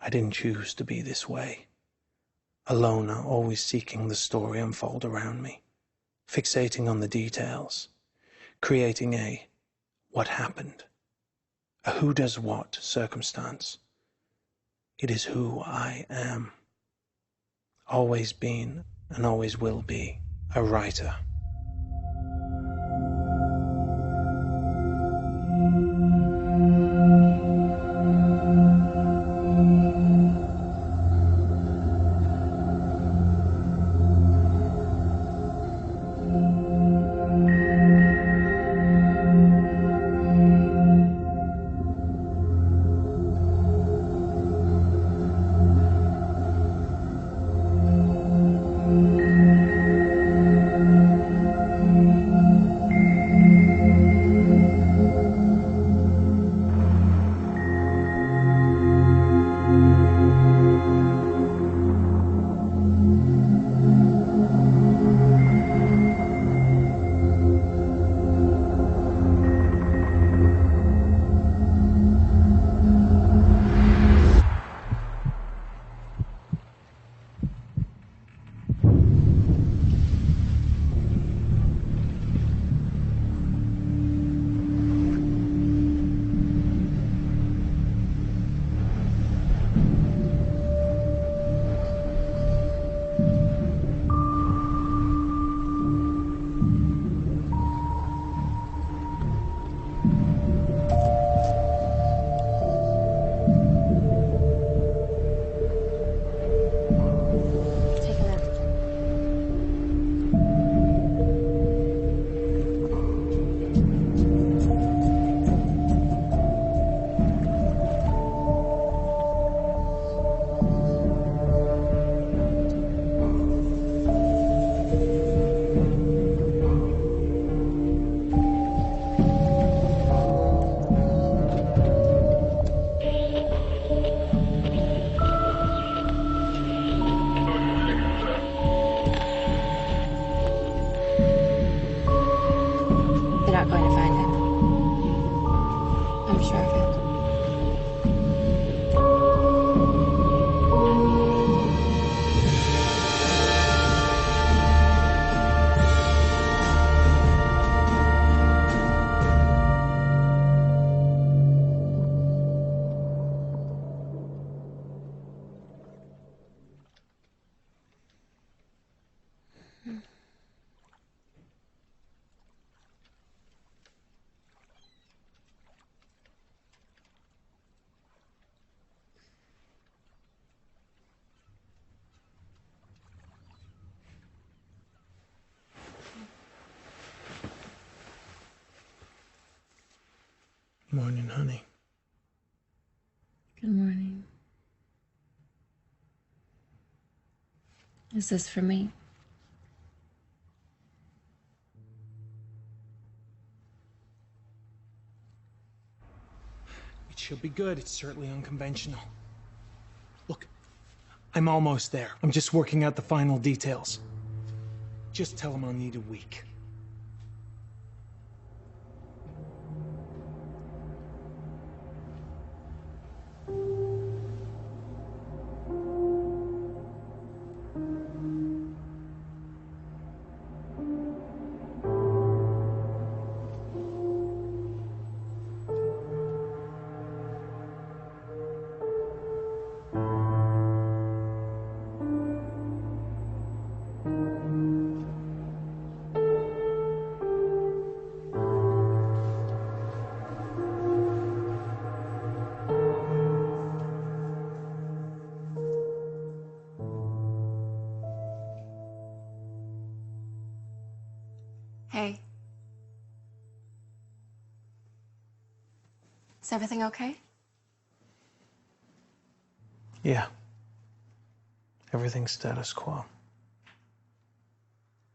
I didn't choose to be this way. A loner, always seeking the story unfold around me, fixating on the details, creating a what happened, a who does what circumstance. It is who I am. Always been and always will be a writer. You're not going to find him. I'm sure of it. Morning, honey. Good morning. Is this for me? It should be good. It's certainly unconventional. Look, I'm almost there. I'm just working out the final details. Just tell him I'll need a week. Hey. Is everything okay? Yeah. Everything's status quo.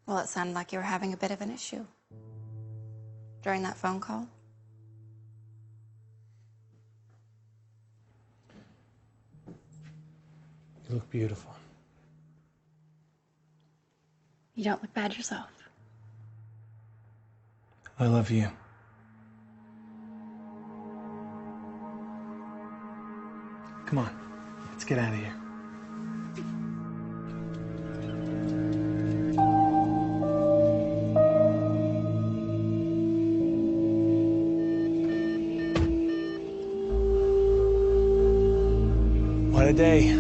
Well, it sounded like you were having a bit of an issue during that phone call. You look beautiful. You don't look bad yourself. I love you. Come on. Let's get out of here. What a day.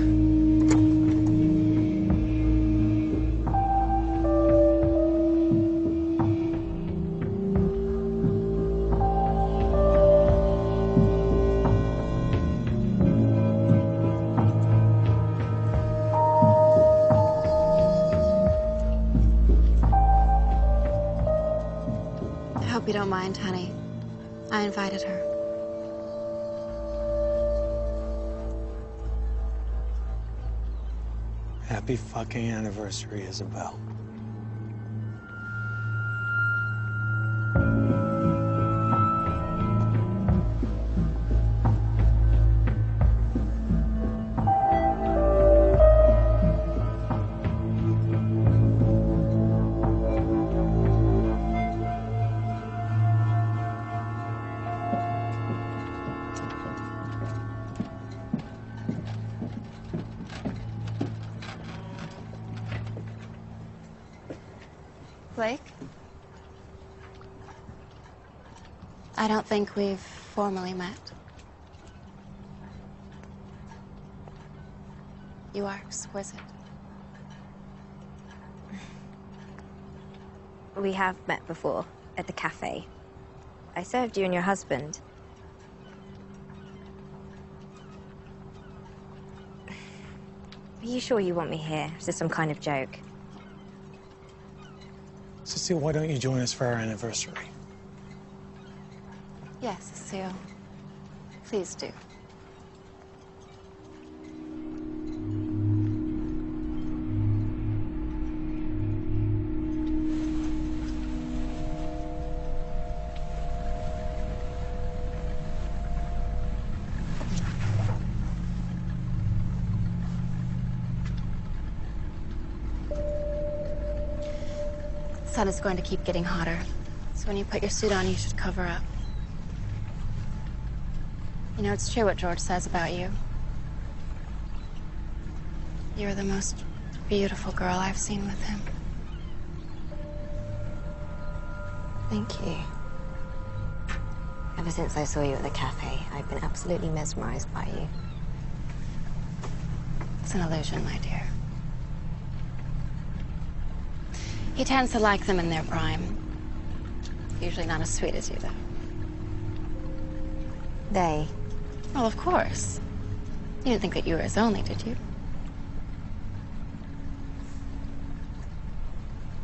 I hope you don't mind, honey. I invited her. Happy fucking anniversary, Isabel. Blake? I don't think we've formally met. You are exquisite. We have met before, at the cafe. I served you and your husband. Are you sure you want me here? Is this some kind of joke? Cecile, why don't you join us for our anniversary? Yes, Cecile. Please do. The sun is going to keep getting hotter, so when you put your suit on, you should cover up. You know, it's true what George says about you. You're the most beautiful girl I've seen with him. Thank you. Ever since I saw you at the cafe, I've been absolutely mesmerized by you. It's an illusion, my dear. He tends to like them in their prime. Usually not as sweet as you, though. They? Well, of course. You didn't think that you were his only, did you?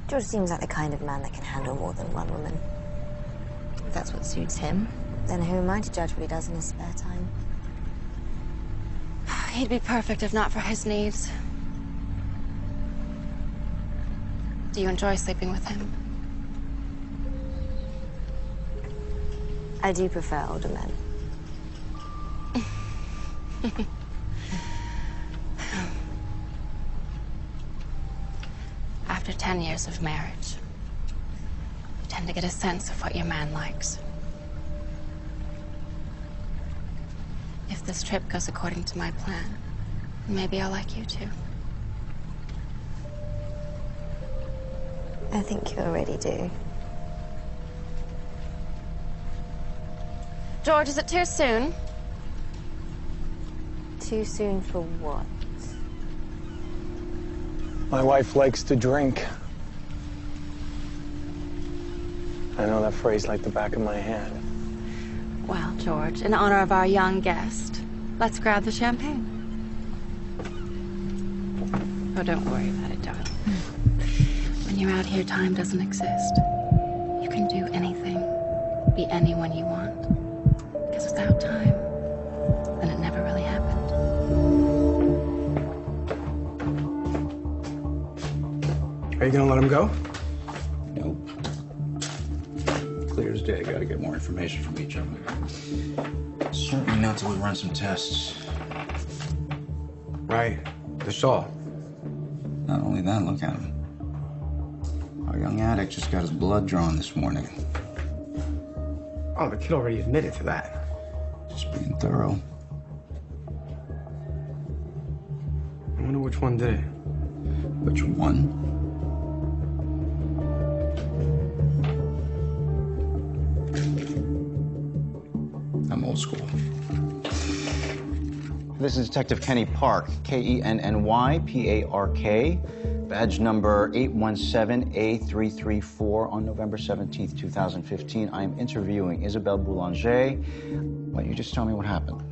George seems like the kind of man that can handle more than one woman. If that's what suits him. Then who am I to judge what he does in his spare time? He'd be perfect if not for his needs. Do you enjoy sleeping with him? I do prefer older men. After 10 years of marriage, you tend to get a sense of what your man likes. If this trip goes according to my plan, maybe I'll like you too. I think you already do. George, is it too soon? Too soon for what? My wife likes to drink. I know that phrase like the back of my hand. Well, George, in honor of our young guest, let's grab the champagne. Oh, don't worry about it, darling. When you're out here, time doesn't exist. You can do anything, be anyone you want. Because without time, then it never really happened. Are you gonna let him go? Nope. Clear as day. Gotta get more information from each of them. Certainly not till we run some tests. Right. The saw. Not only that, look at him. Our young addict just got his blood drawn this morning. Oh, the kid already admitted to that. Just being thorough. wonder which one did it. Which one? I'm old school. This is Detective Kenny Park, Kennypark, badge number 817A334 on November 17th, 2015. I am interviewing Isabelle Boulanger. Why don't you just tell me what happened?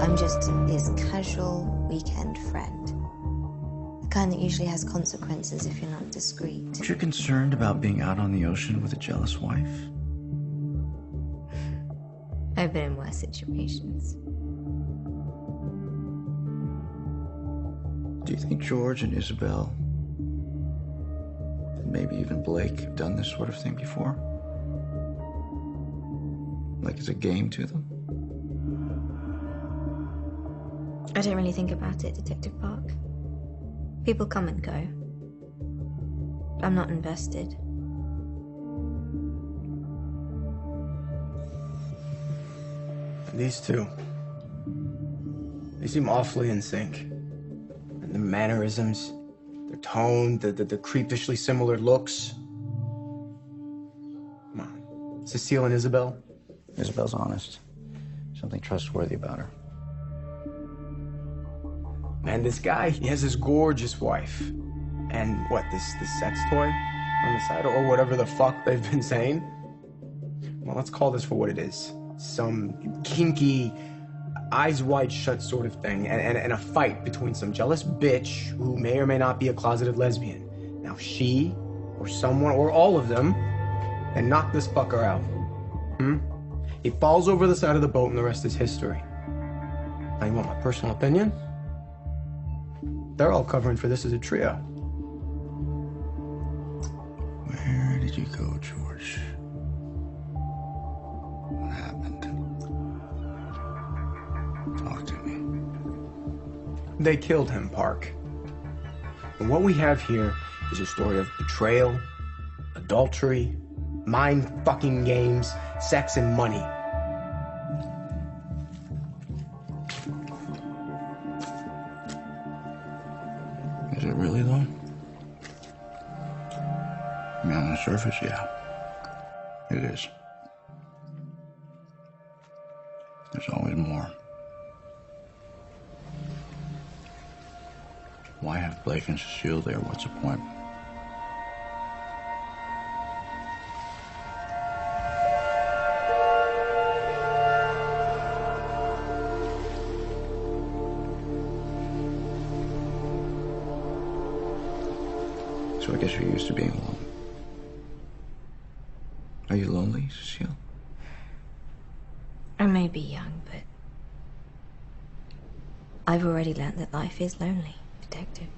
I'm just his casual weekend friend. The kind that usually has consequences if you're not discreet. Aren't you concerned about being out on the ocean with a jealous wife? I've been in worse situations. Do you think George and Isabel, and maybe even Blake, have done this sort of thing before? Like it's a game to them? I don't really think about it, Detective Park. People come and go. I'm not invested. These two, they seem awfully in sync. And the mannerisms, their tone, the creepishly similar looks. Come on, Cecile and Isabel. Isabel's honest. Something trustworthy about her. Man, this guy, he has this gorgeous wife. And what, this sex toy on the side, or whatever the fuck they've been saying? Well, let's call this for what it is. Some kinky, eyes wide shut sort of thing, and a fight between some jealous bitch who may or may not be a closeted lesbian. Now she, or someone, or all of them, and knock this fucker out. He falls over the side of the boat and the rest is history. Now you want my personal opinion? They're all covering for this as a trio. Where did you go, George? What happened? Talk to me. They killed him, Park. And what we have here is a story of betrayal, adultery, mind-fucking games, sex, and money. Is it really, though? I mean, on the surface, yeah. It is. There's always more. Why have Blake and Cecile there? What's the point? So I guess you're used to being alone. Are you lonely, Cecile? I may be young, but I've already learned that life is lonely, Detective.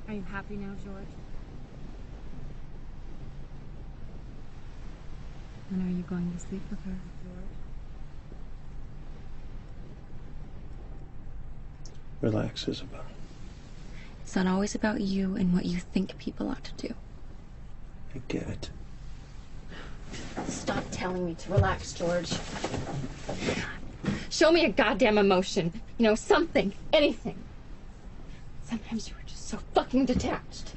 Are you happy now, George? When are you going to sleep with her, George? Relax, Isabel. It's not always about you and what you think people ought to do. I get it. Stop telling me to relax, George. Show me a goddamn emotion. You know, something, anything. Sometimes you were just so fucking detached.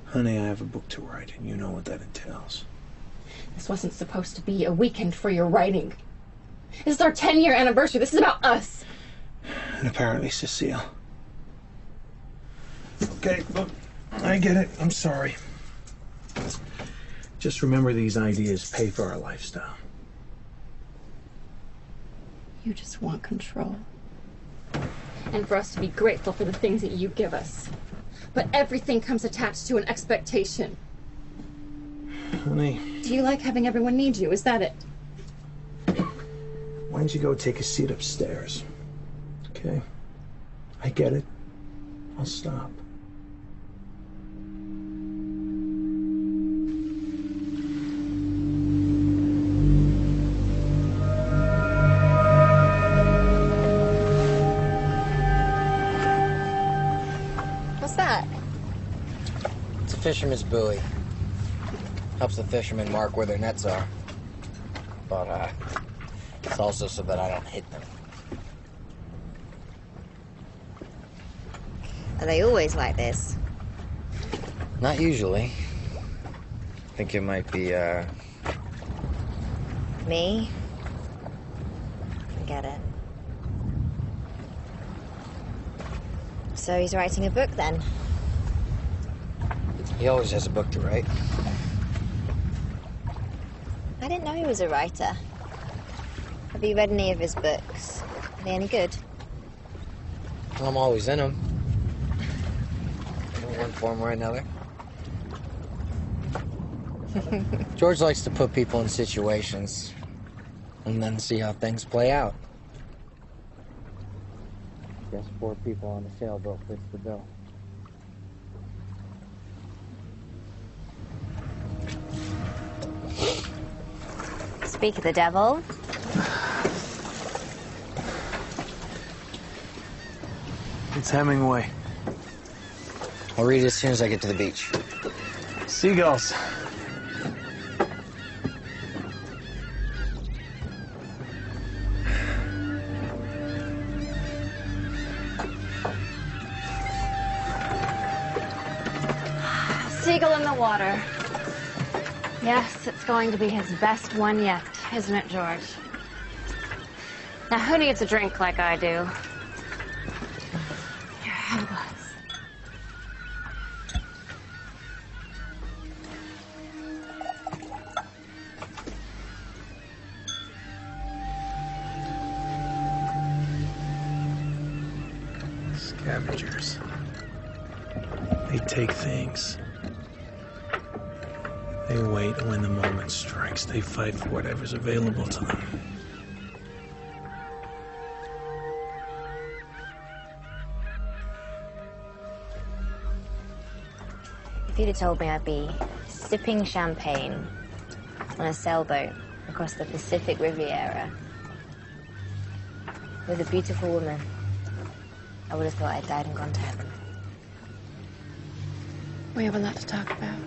Honey, I have a book to write, and you know what that entails. This wasn't supposed to be a weekend for your writing. This is our 10-year anniversary. This is about us. And apparently Cecile. Okay, look, I get it. I'm sorry. Just remember, these ideas pay for our lifestyle. You just want control. And for us to be grateful for the things that you give us. But everything comes attached to an expectation. Honey. Do you like having everyone need you? Is that it? Why don't you go take a seat upstairs? Okay? I get it. I'll stop. What's that? It's a fisherman's buoy. Helps the fishermen mark where their nets are. But, it's also so that I don't hit them. Are they always like this? Not usually. I think it might be, Me? Forget it. So he's writing a book then? He always has a book to write. I didn't know he was a writer. Have you read any of his books? Are they any good? Well, I'm always in them. In one form or another. George likes to put people in situations and then see how things play out. Guess 4 people on a sailboat fits the bill. Speak of the devil. It's Hemingway. I'll read it as soon as I get to the beach. Seagulls. Seagull in the water. Yes, it's going to be his best one yet, isn't it, George? Now, who needs a drink like I do? Here, have a glass. Scavengers. They take things. They wait, and when the moment strikes, they fight for whatever's available to them. If you'd have told me I'd be sipping champagne on a sailboat across the Pacific Riviera with a beautiful woman, I would have thought I'd died and gone to heaven. We have a lot to talk about.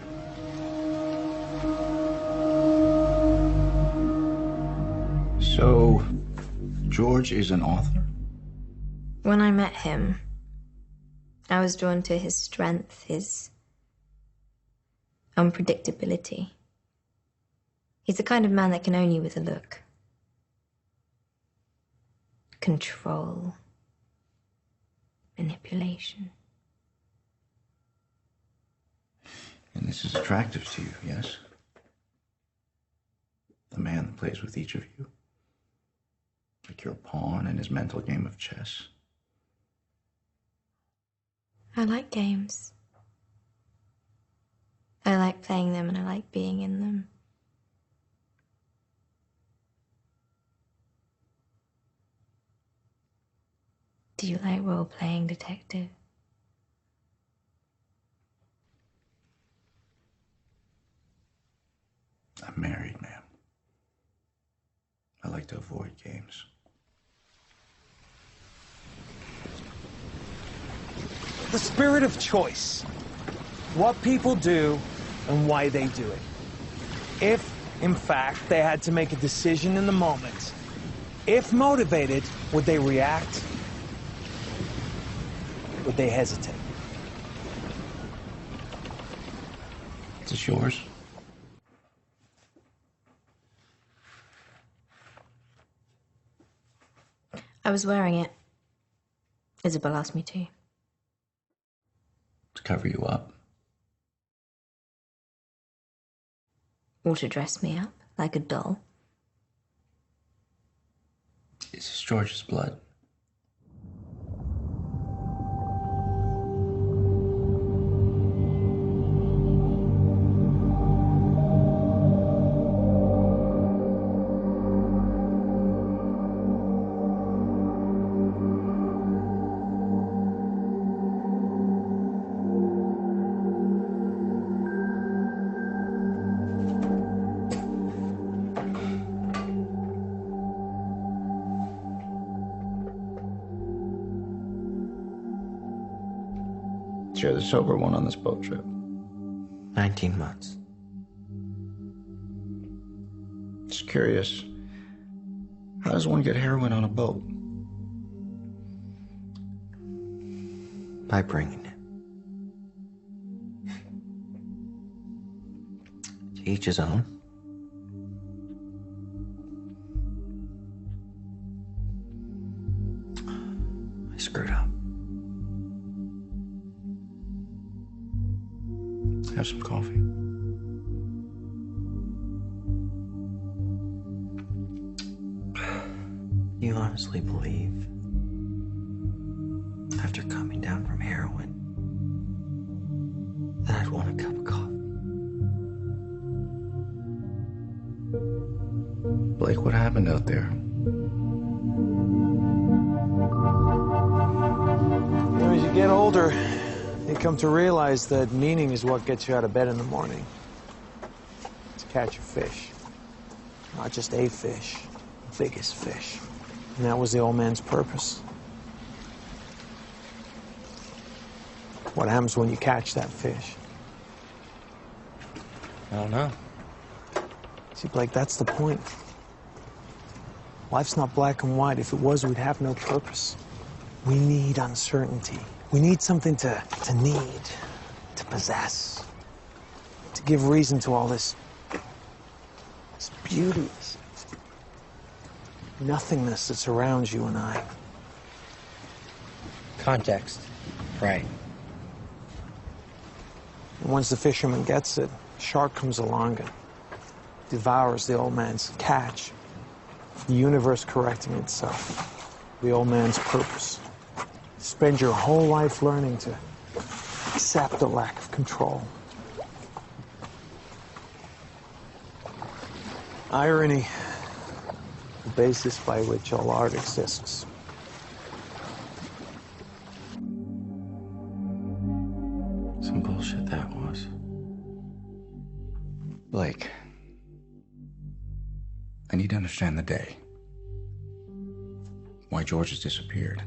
So, George is an author? When I met him, I was drawn to his strength, his unpredictability. He's the kind of man that can own you with a look. Control. Manipulation. And this is attractive to you, yes? The man that plays with each of you. Like you're a pawn in his mental game of chess. I like games. I like playing them and I like being in them. Do you like role-playing detective? I'm married, ma'am. I like to avoid games. The spirit of choice. What people do and why they do it. If, in fact, they had to make a decision in the moment, if motivated, would they react? Would they hesitate? Is this yours? I was wearing it. Isabel asked me to. To cover you up? Or to dress me up like a doll. Is this George's blood? You're the sober one on this boat trip. 19 months. just curious. How does one get heroin on a boat? By bringing it. To each his own. I screwed up. Have some coffee. You honestly believe, after coming down from heroin, that I'd want a cup of coffee? Blake, what happened out there? You know, as you get older, you come to realize that meaning is what gets you out of bed in the morning. To catch a fish. Not just a fish, the biggest fish. And that was the old man's purpose. What happens when you catch that fish? I don't know. See, Blake, that's the point. Life's not black and white. If it was, we'd have no purpose. We need uncertainty. We need something to need, to possess, to give reason to all this beauty, this nothingness that surrounds you and I. Context. Right. And once the fisherman gets it, the shark comes along and devours the old man's catch. The universe correcting itself. The old man's purpose. Spend your whole life learning to accept the lack of control. Irony, the basis by which all art exists. Some bullshit that was. Blake, I need to understand the day. Why George has disappeared.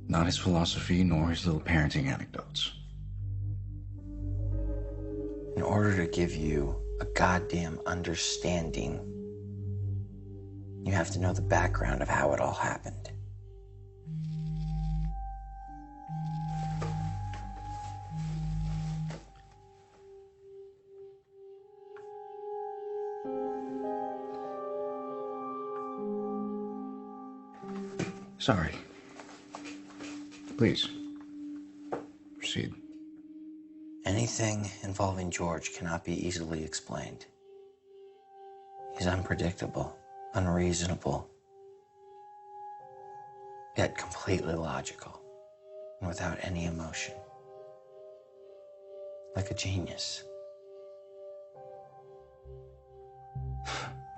Not his philosophy, nor his little parenting anecdotes. In order to give you a goddamn understanding, you have to know the background of how it all happened. Sorry. Please, proceed. Anything involving George cannot be easily explained. He's unpredictable, unreasonable, yet completely logical, and without any emotion. Like a genius.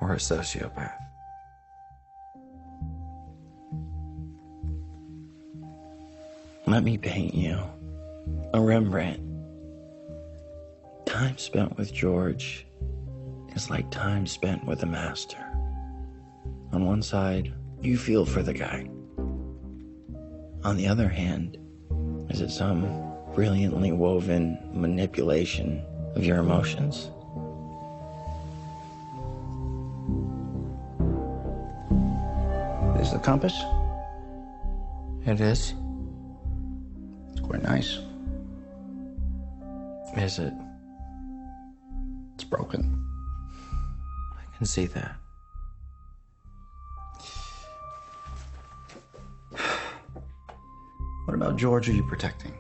Or a sociopath. Let me paint you a Rembrandt. Time spent with George is like time spent with a master. On one side, you feel for the guy. On the other hand, is it some brilliantly woven manipulation of your emotions? Is the compass? It is. Quite nice. Is it? It's broken. I can see that. What about George are you protecting?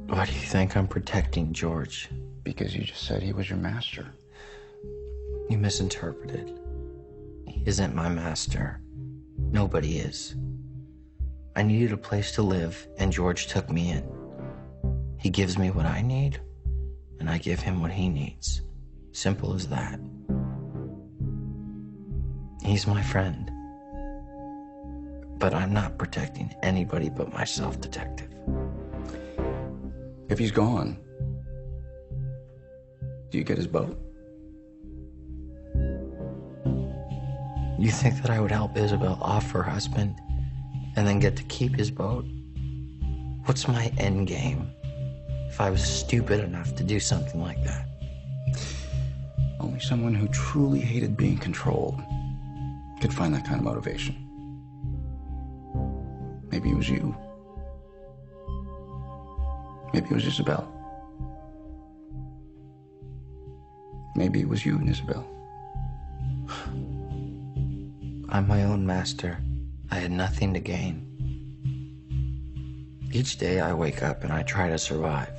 Why do you think I'm protecting George? Because you just said he was your master. You misinterpreted. He isn't my master. Nobody is. I needed a place to live, and George took me in. He gives me what I need, and I give him what he needs. Simple as that. He's my friend. But I'm not protecting anybody but myself, Detective. If he's gone, do you get his boat? You think that I would help Isabel off her husband and then get to keep his boat? What's my end game if I was stupid enough to do something like that? Only someone who truly hated being controlled could find that kind of motivation. Maybe it was you. Maybe it was Isabel. Maybe it was you and Isabel. I'm my own master. I had nothing to gain. Each day I wake up and I try to survive.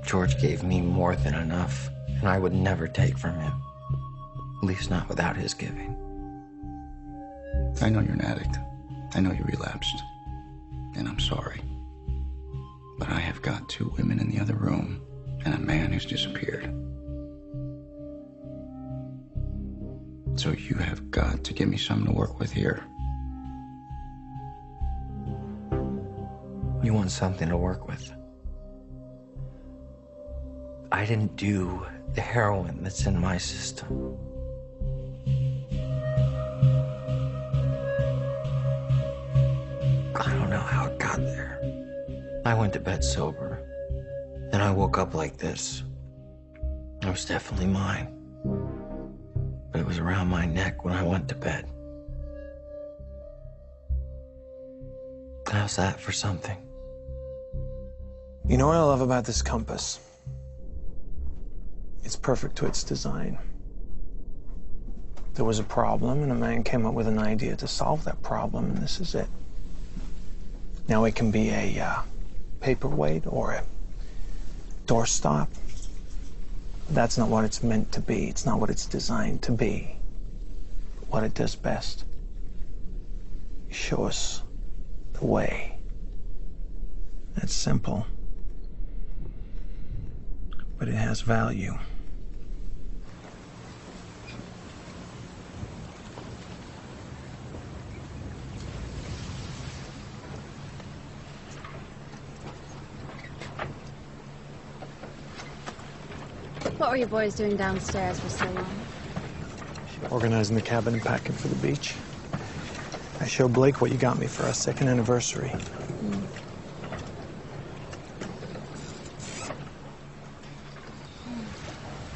George gave me more than enough, and I would never take from him. At least not without his giving. I know you're an addict. I know you relapsed. And I'm sorry. But I have got 2 women in the other room and a man who's disappeared. So you have got to give me something to work with here. You want something to work with? I didn't do the heroin that's in my system. I don't know how it got there. I went to bed sober, and I woke up like this. It was definitely mine, but it was around my neck when I went to bed. How's that for something? You know what I love about this compass? It's perfect to its design. There was a problem, and a man came up with an idea to solve that problem, and this is it. Now it can be a paperweight or a doorstop. That's not what it's meant to be. It's not what it's designed to be. But what it does best is show us the way. That's simple, but it has value. What were you boys doing downstairs for so long? Organizing the cabin and packing for the beach. I showed Blake what you got me for our 2nd anniversary.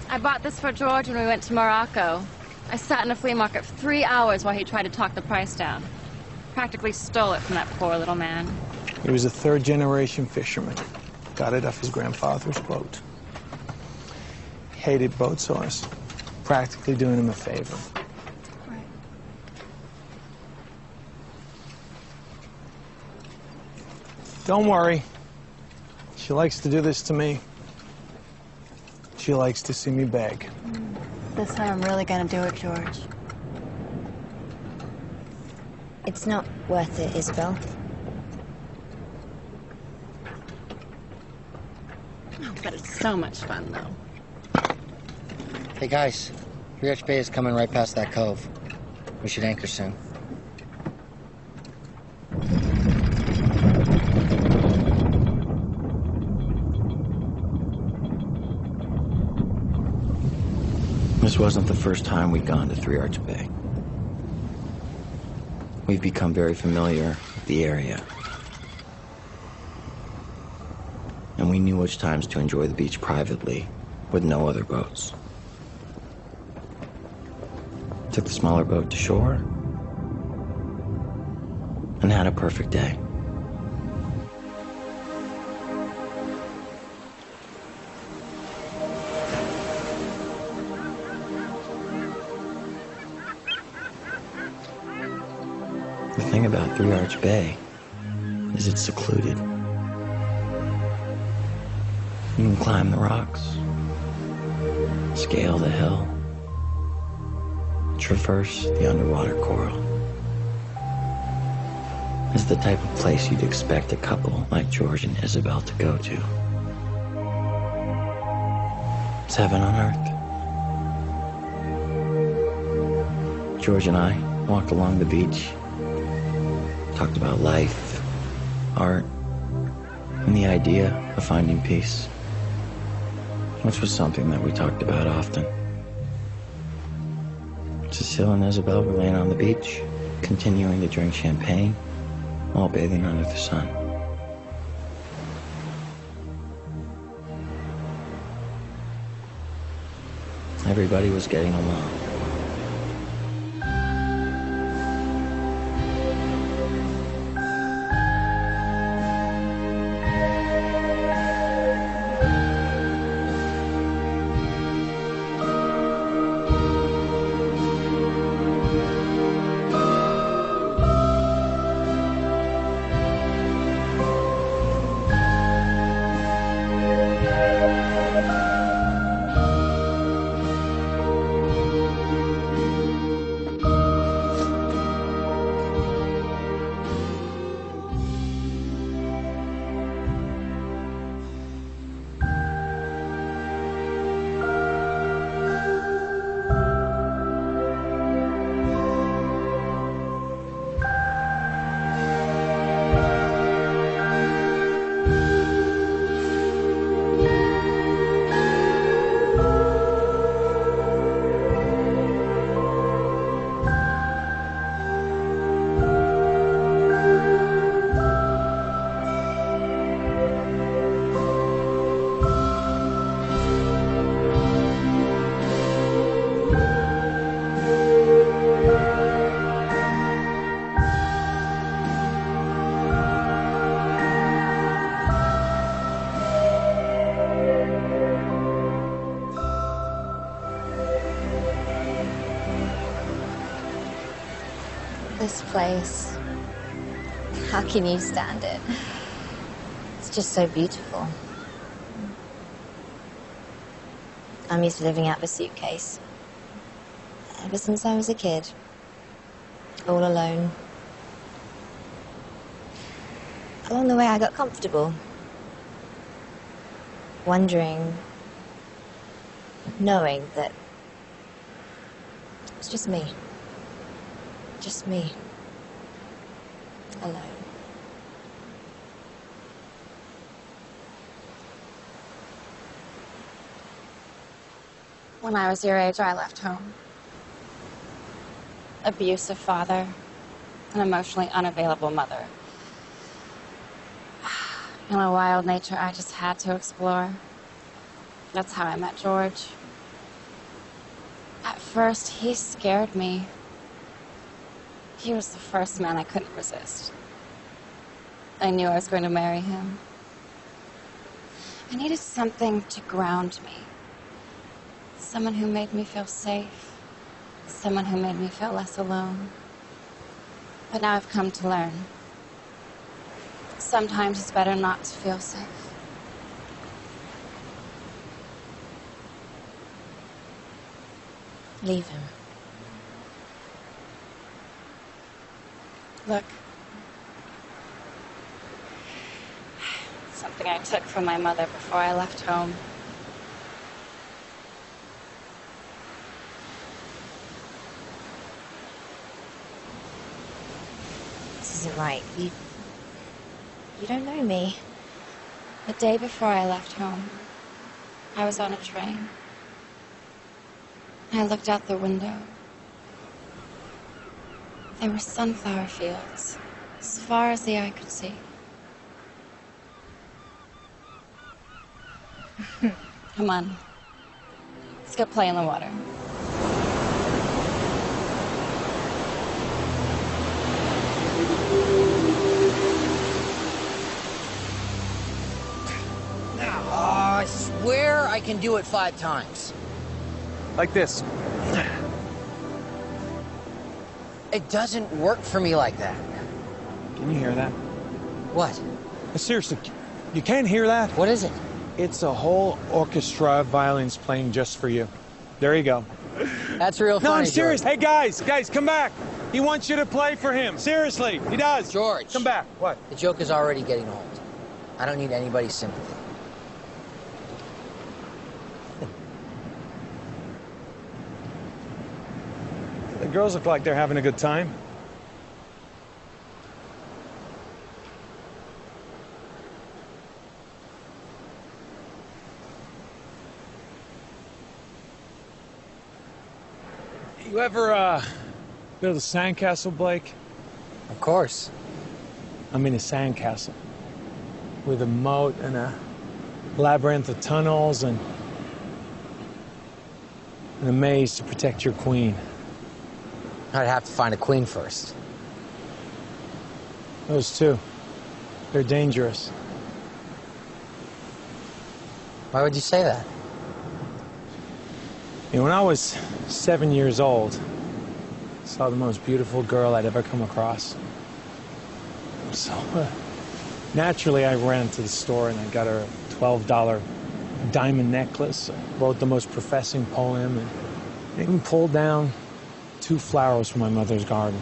I bought this for George when we went to Morocco. I sat in a flea market for 3 hours while he tried to talk the price down. Practically stole it from that poor little man. He was a 3rd-generation fisherman. Got it off his grandfather's boat. Hated boat, so I was practically doing him a favor. Right. Don't worry. She likes to do this to me. She likes to see me beg. This time I'm really gonna do it, George. It's not worth it, Isabel. Oh, but it's so much fun, though. Hey guys, 3Arch Bay is coming right past that cove. We should anchor soon. This wasn't the first time we'd gone to 3Arch Bay. We've become very familiar with the area. And we knew which times to enjoy the beach privately with no other boats. Took the smaller boat to shore and had a perfect day. The thing about 3Arch Bay is it's secluded. You can climb the rocks, scale the hill, traverse the underwater coral. It's the type of place you'd expect a couple like George and Isabel to go to. It's heaven on earth. George and I walked along the beach, talked about life, art, and the idea of finding peace, which was something that we talked about often. Cecile and Isabel were laying on the beach, continuing to drink champagne while bathing under the sun. Everybody was getting along. This place, how can you stand it? It's just so beautiful. I'm used to living out of a suitcase. Ever since I was a kid. All alone. Along the way I got comfortable. Wondering, knowing that it's just me. Just me. Alone. When I was your age, I left home. Abusive father, an emotionally unavailable mother. And a wild nature I just had to explore. That's how I met George. At first, he scared me. He was the first man I couldn't resist. I knew I was going to marry him. I needed something to ground me. Someone who made me feel safe. Someone who made me feel less alone. But now I've come to learn. Sometimes it's better not to feel safe. Leave him. Look. Something I took from my mother before I left home. This isn't right. You don't know me. The day before I left home, I was on a train. I looked out the window. There were sunflower fields, as far as the eye could see. Come on. Let's go play in the water. I swear I can do it 5 times. Like this. It doesn't work for me like that. Can you hear that? What? Seriously, you can't hear that? What is it? It's a whole orchestra of violins playing just for you. There you go. That's real funny, No, I'm serious. George. Hey, guys, come back. He wants you to play for him. Seriously, he does. George. Come back. What? The joke is already getting old. I don't need anybody's sympathy. The girls look like they're having a good time. You ever, go to the sandcastle, Blake? Of course. I mean a sandcastle. With a moat and a labyrinth of tunnels and in a maze to protect your queen. I'd have to find a queen first. Those two. They're dangerous. Why would you say that? You know, when I was 7 years old, I saw the most beautiful girl I'd ever come across. So, naturally, I ran to the store and I got her a $12 diamond necklace. I wrote the most professing poem and even pulled down 2 flowers from my mother's garden.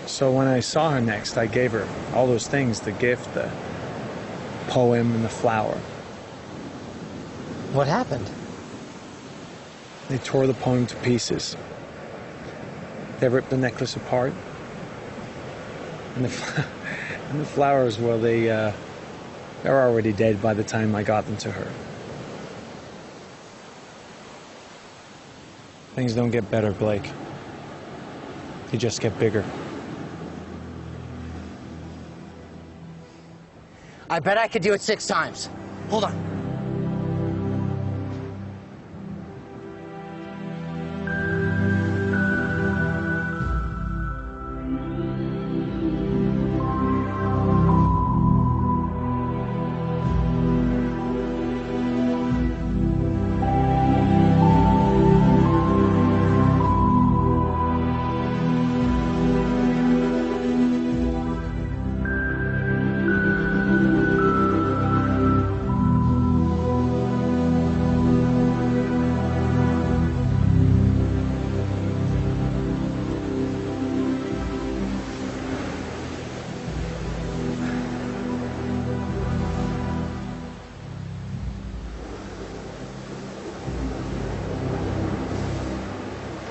So when I saw her next, I gave her all those things, the gift, the poem, and the flower. What happened? They tore the poem to pieces. They ripped the necklace apart. And the flowers, well, they're already dead by the time I got them to her. Things don't get better, Blake. They just get bigger. I bet I could do it 6 times. Hold on.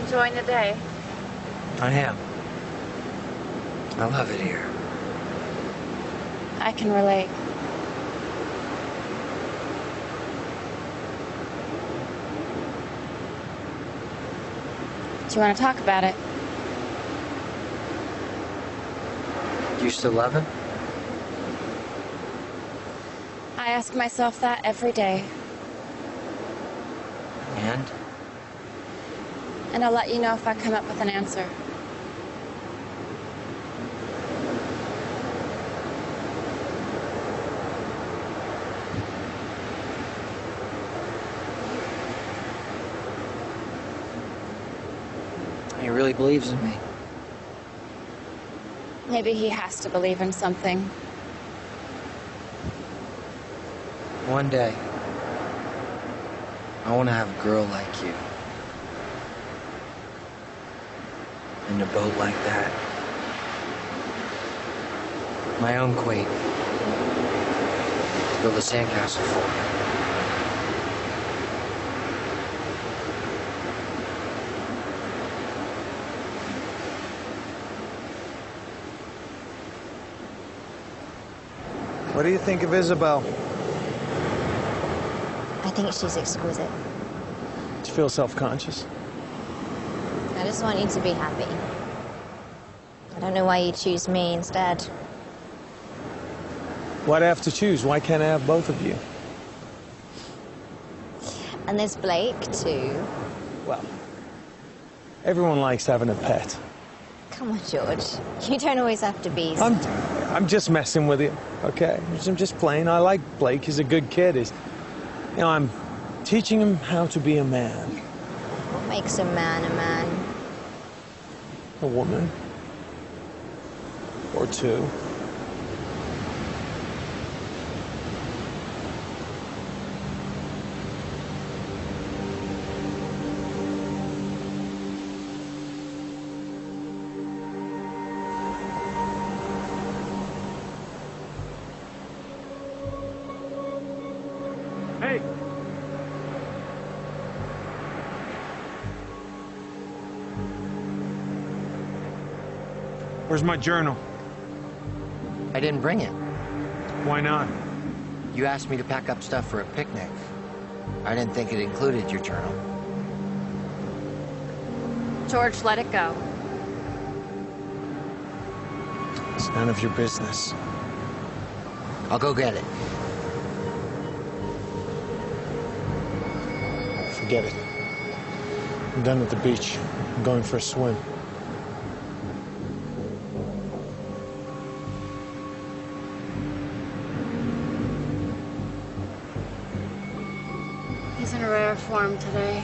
Enjoying the day? I am. I love it here. I can relate. Do you want to talk about it? Do you still love him? I ask myself that every day. And I'll let you know if I come up with an answer. He really believes in me. Maybe he has to believe in something. One day, I want to have a girl like you. In a boat like that. My own queen. To build a sandcastle for. What do you think of Isabel? I think she's exquisite. Do you feel self-conscious? I just want you to be happy. I don't know why you choose me instead. Why'd I have to choose? Why can't I have both of you? And there's Blake, too. Well, everyone likes having a pet. Come on, George. You don't always have to be... I'm just messing with you, okay? I'm just playing. I like Blake. He's a good kid. You know, I'm teaching him how to be a man. What makes a man a man? A woman. Or 2. Hey! Where's my journal? I didn't bring it. Why not? You asked me to pack up stuff for a picnic. I didn't think it included your journal. George, let it go. It's none of your business. I'll go get it. Forget it. I'm done at the beach. I'm going for a swim. He's in rare form today.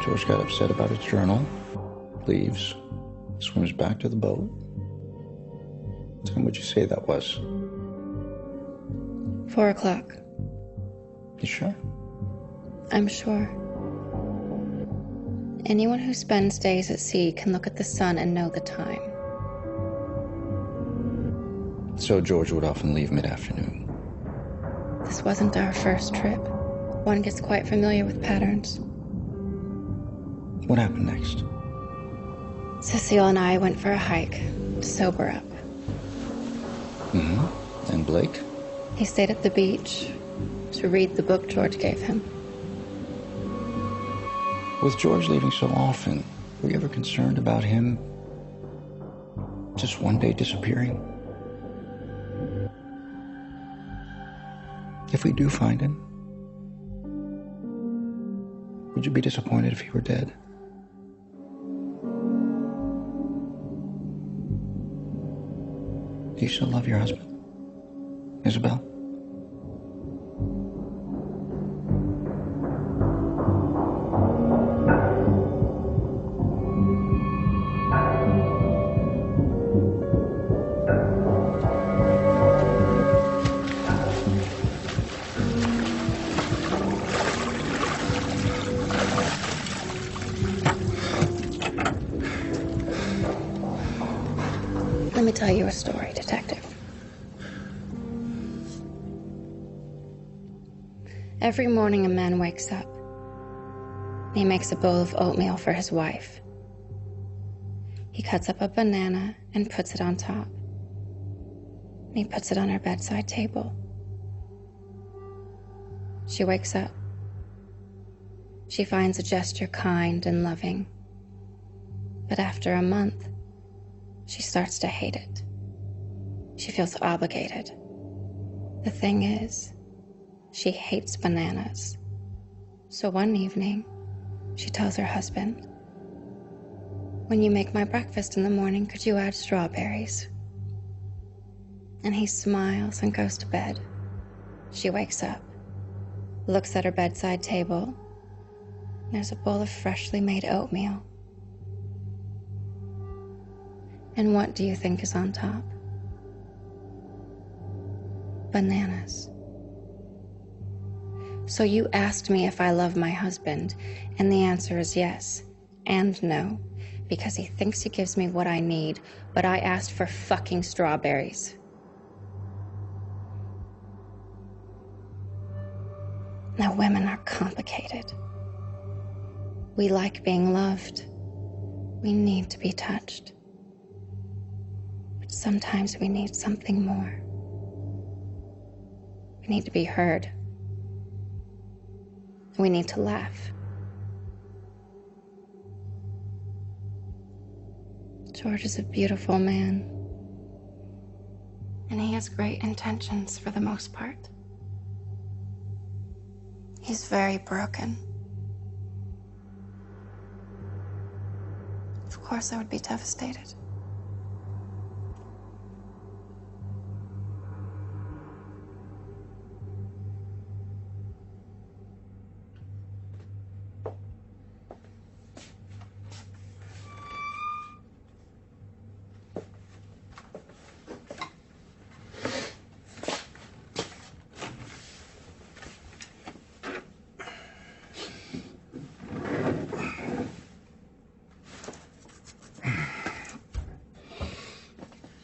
George got upset about his journal, leaves, swims back to the boat. What time would you say that was? 4 o'clock. You sure? I'm sure. Anyone who spends days at sea can look at the sun and know the time. So George would often leave mid-afternoon. This wasn't our first trip. One gets quite familiar with patterns. What happened next? Cecile and I went for a hike to sober up. Mm-hmm. And Blake? He stayed at the beach to read the book George gave him. With George leaving so often, were you ever concerned about him just one day disappearing? If we do find him, would you be disappointed if he were dead? Do you still love your husband, Isabel? Let me tell you a story, Detective. Every morning a man wakes up. He makes a bowl of oatmeal for his wife. He cuts up a banana and puts it on top. He puts it on her bedside table. She wakes up. She finds a gesture kind and loving. But after a month, she starts to hate it. She feels obligated. The thing is, she hates bananas. So one evening, she tells her husband, "When you make my breakfast in the morning, could you add strawberries?" And he smiles and goes to bed. She wakes up, looks at her bedside table. There's a bowl of freshly made oatmeal. And what do you think is on top? Bananas. So you asked me if I love my husband, and the answer is yes and no, because he thinks he gives me what I need, but I asked for fucking strawberries. Now, women are complicated. We like being loved. We need to be touched. But sometimes we need something more. We need to be heard. We need to laugh. George is a beautiful man. And he has great intentions for the most part. He's very broken. Of course, I would be devastated.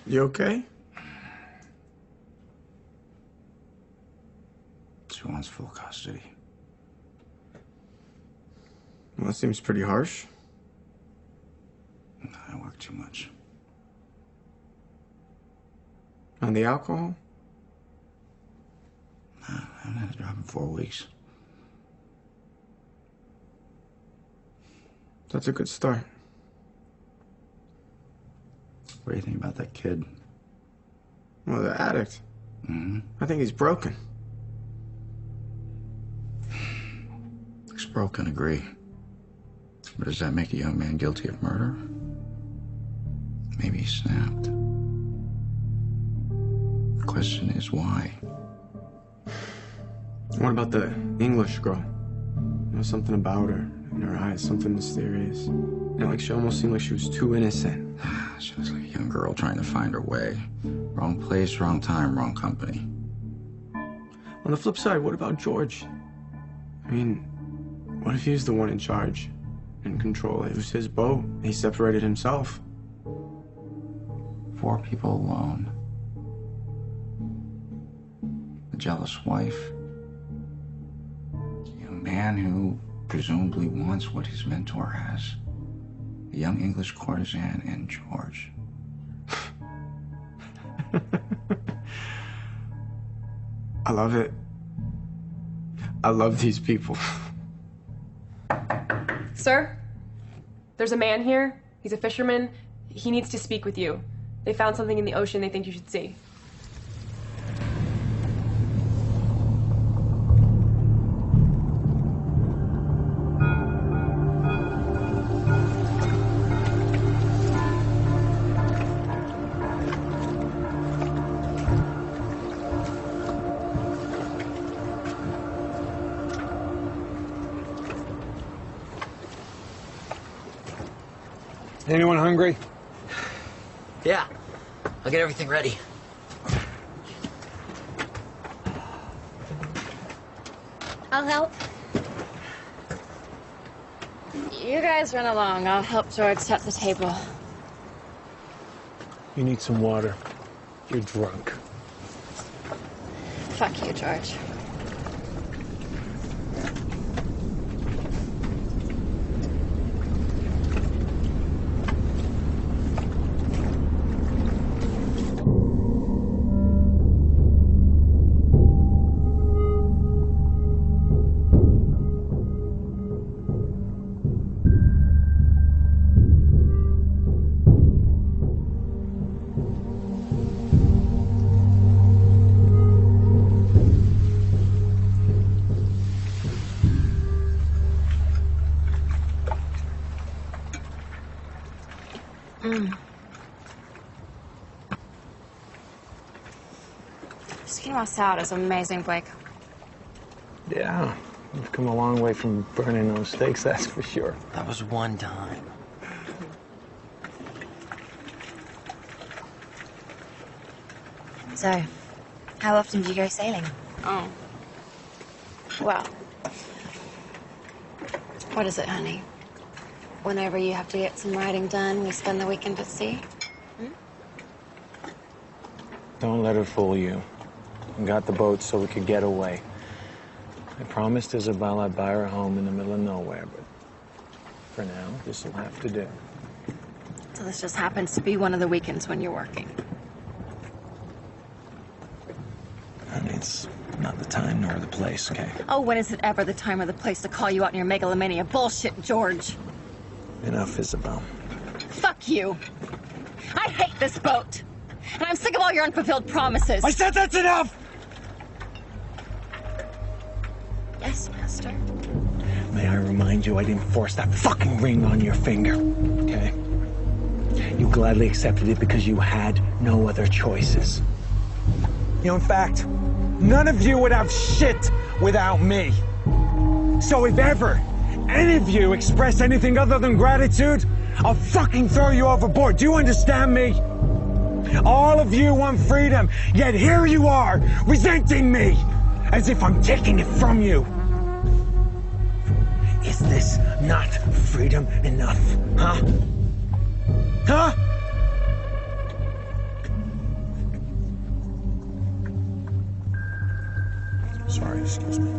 You okay? She wants full custody. Well, that seems pretty harsh. I work too much. On the alcohol? I haven't had a drop in 4 weeks. That's a good start. What do you think about that kid? Well, the addict. Mm-hmm. I think he's broken. broken, agree. But does that make a young man guilty of murder? Maybe he snapped. The question is why? What about the English girl? You know, something about her, in her eyes, something mysterious. You know, like she almost seemed like she was too innocent. She was like a young girl trying to find her way. Wrong place, wrong time, wrong company. On the flip side, what about George? I mean, what if he was the one in charge, in control? It was his boat. He separated himself. 4 people alone. A jealous wife. A man who presumably wants what his mentor has. A young English courtesan and George. I love it. I love these people. Sir, there's a man here. He's a fisherman. He needs to speak with you. They found something in the ocean they think you should see. Anyone hungry? Yeah. I'll get everything ready. I'll help. You guys run along. I'll help George set the table. You need some water. You're drunk. Fuck you, George. Quinoa salad is amazing, Blake. Yeah, we've come a long way from burning those steaks, that's for sure. That was one time. So, how often do you go sailing? Oh. Well. What is it, honey? Whenever you have to get some writing done, we spend the weekend at sea? Don't let her fool you. We got the boat so we could get away. I promised Isabella I'd buy her a home in the middle of nowhere, but for now, this'll have to do. So this just happens to be one of the weekends when you're working. And it's not the time nor the place, okay? Oh, when is it ever the time or the place to call you out in your megalomania bullshit, George? Enough, Isabel. Fuck you. I hate this boat. And I'm sick of all your unfulfilled promises. I said that's enough! Yes, Master. May I remind you, I didn't force that fucking ring on your finger, okay? You gladly accepted it because you had no other choices. You know, in fact, none of you would have shit without me. So if ever any of you express anything other than gratitude, I'll fucking throw you overboard. Do you understand me? All of you want freedom, yet here you are, resenting me, as if I'm taking it from you. Is this not freedom enough, huh? Huh? Sorry, excuse me.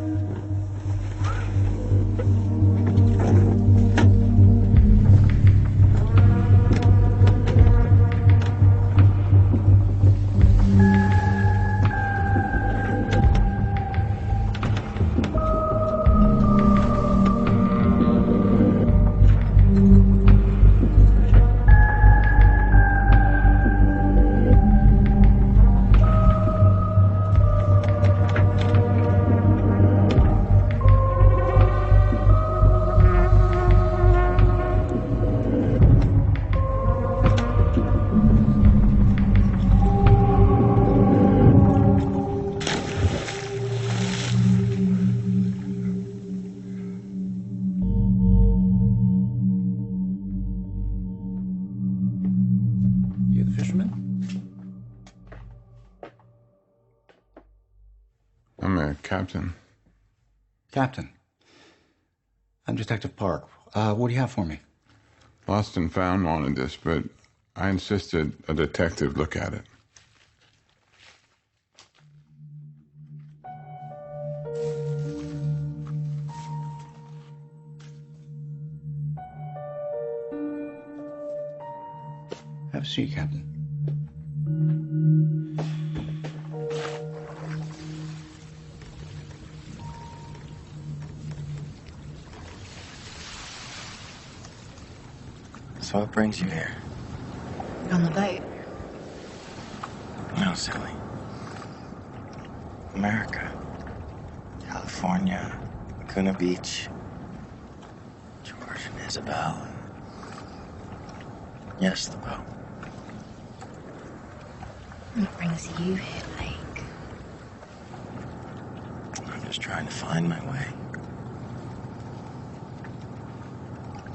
I'm a captain. Captain. I'm Detective Park. What do you have for me? Lost and Found wanted this, but I insisted a detective look at it. Have a seat, Captain. So what brings you here? On the boat. No, silly. America. California. Laguna Beach. George and Isabel. Yes, the boat. What brings you here, Blake? I'm just trying to find my way.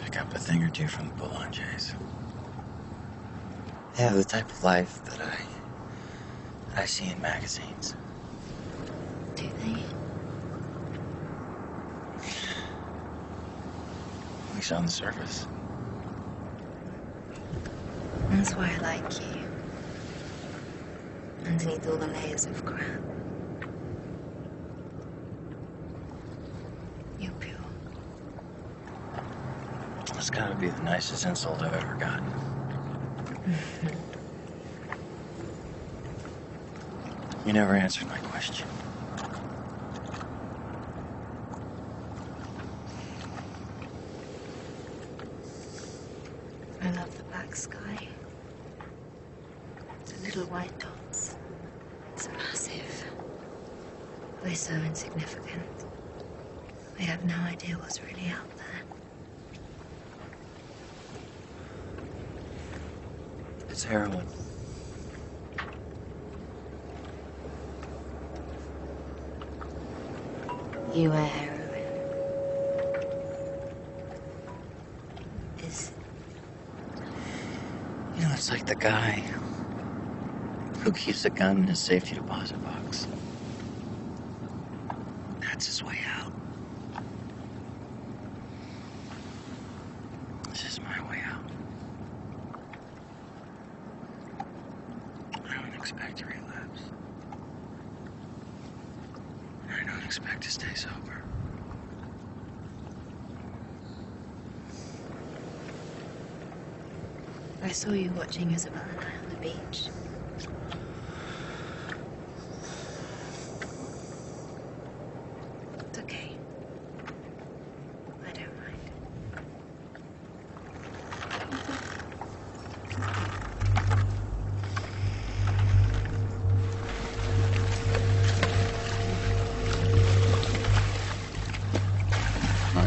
Pick up a thing or two from the Boulanges. They have the type of life that I see in magazines. Do they? At least on the surface. That's why I like you. Underneath all the layers of crap. You're pure. That's gotta be the nicest insult I've ever gotten. You never answered my question. I love the black sky. The little white dots. It's massive. We're so insignificant. We have no idea what's really out there. It's heroin. You are heroin. You know, it's like the guy who keeps a gun in his safety deposit box. That's his way out. This is my way out. I don't expect to relapse. I don't expect to stay sober. I saw you watching Isabel and I on the beach. It's okay. I don't mind.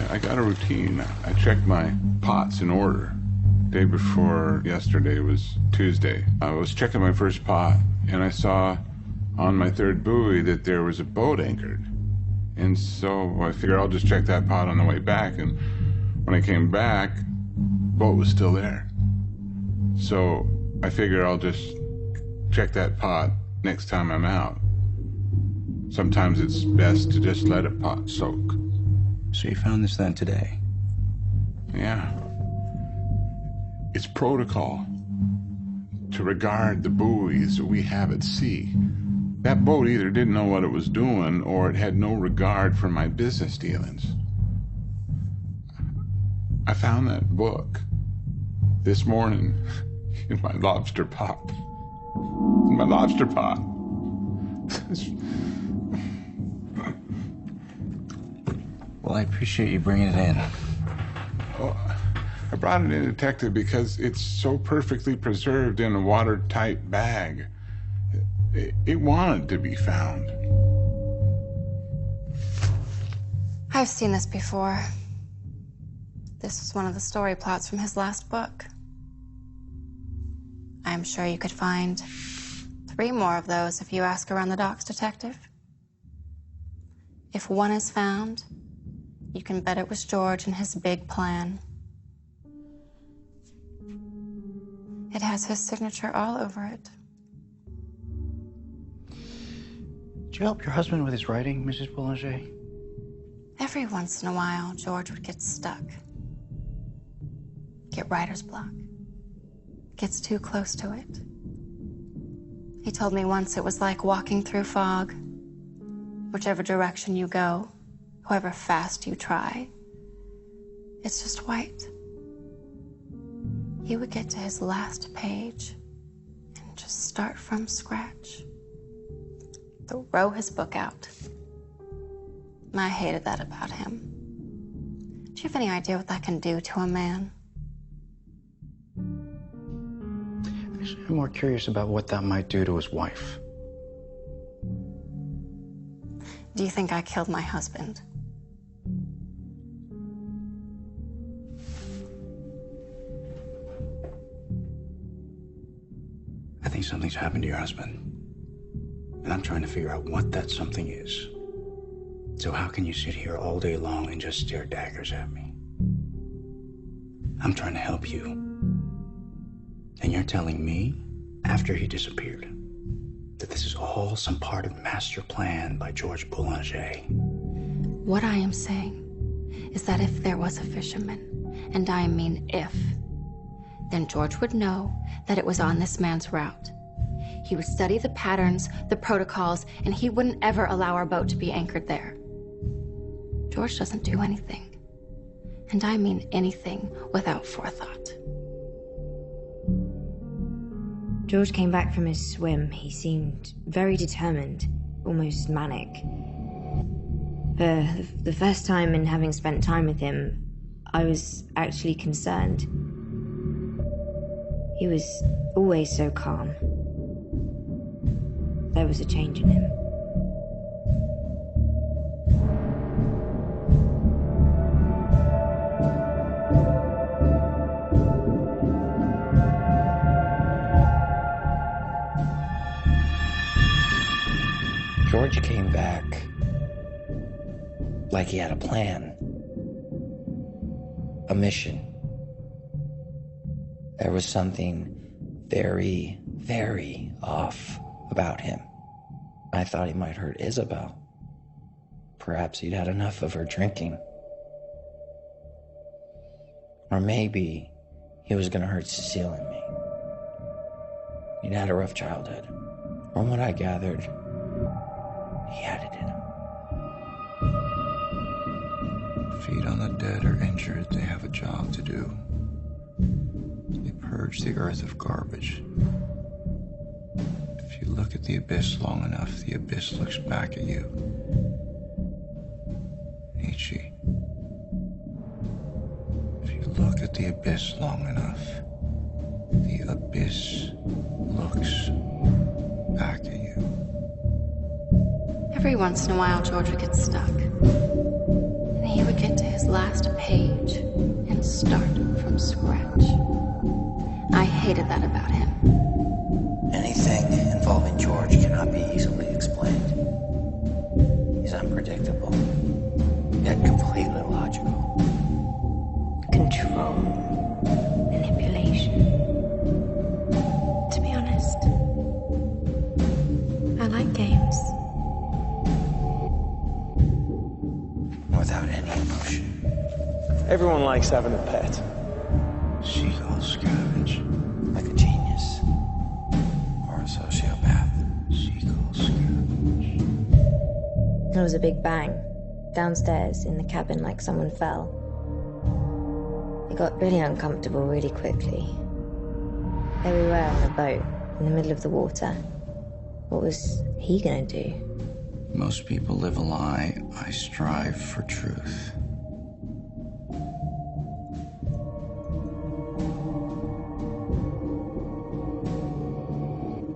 I got a routine. I checked my pots in order. Day before yesterday was Tuesday. I was checking my first pot, and I saw on my third buoy that there was a boat anchored. And so I figured I'll just check that pot on the way back, and when I came back, the boat was still there. So I figured I'll just check that pot next time I'm out. Sometimes it's best to just let a pot soak. So you found this then today? Yeah. It's protocol to regard the buoys that we have at sea. That boat either didn't know what it was doing or it had no regard for my business dealings. I found that book this morning in my lobster pot. In my lobster pot. Well, I appreciate you bringing it in. Oh, I brought it in, Detective, because it's so perfectly preserved in a watertight bag. It wanted to be found. I've seen this before. This was one of the story plots from his last book. I'm sure you could find 3 more of those if you ask around the docks, Detective. If one is found, you can bet it was George and his big plan. It has his signature all over it. Did you help your husband with his writing, Mrs. Boulanger? Every once in a while, George would get stuck. Get writer's block. Gets too close to it. He told me once it was like walking through fog. Whichever direction you go, however fast you try, it's just white. He would get to his last page and just start from scratch. Throw his book out. I hated that about him. Do you have any idea what that can do to a man? I'm more curious about what that might do to his wife. Do you think I killed my husband? I think something's happened to your husband. And I'm trying to figure out what that something is. So how can you sit here all day long and just stare daggers at me? I'm trying to help you. And you're telling me, after he disappeared, that this is all some part of the master plan by George Boulanger. What I am saying is that if there was a fisherman, and I mean if, then George would know that it was on this man's route. He would study the patterns, the protocols, and he wouldn't ever allow our boat to be anchored there. George doesn't do anything, and I mean anything, without forethought. George came back from his swim. He seemed very determined, almost manic. For the first time in having spent time with him, I was actually concerned. He was always so calm. There was a change in him. George came back like he had a plan, a mission. There was something very, very off about him. I thought he might hurt Isabel. Perhaps he'd had enough of her drinking. Or maybe he was gonna hurt Cecile and me. He'd had a rough childhood. From what I gathered, he had it in him. Feed on the dead or injured, they have a job to do. They purge the earth of garbage. If you look at the abyss long enough, the abyss looks back at you. Nietzsche. If you look at the abyss long enough, the abyss looks back at you. Every once in a while, George would get stuck. And he would get to his last page and start from scratch. I hated that about him. Anything involving George cannot be easily explained. He's unpredictable, yet completely logical. Control. Manipulation. To be honest, I like games. Without any emotion. Everyone likes having a pet. Seagulls scavenge. Like a genius. Or a sociopath. Seagulls scavenge. There was a big bang downstairs in the cabin, like someone fell. It got really uncomfortable really quickly. There we were on a boat in the middle of the water. What was he gonna do? Most people live a lie. I strive for truth.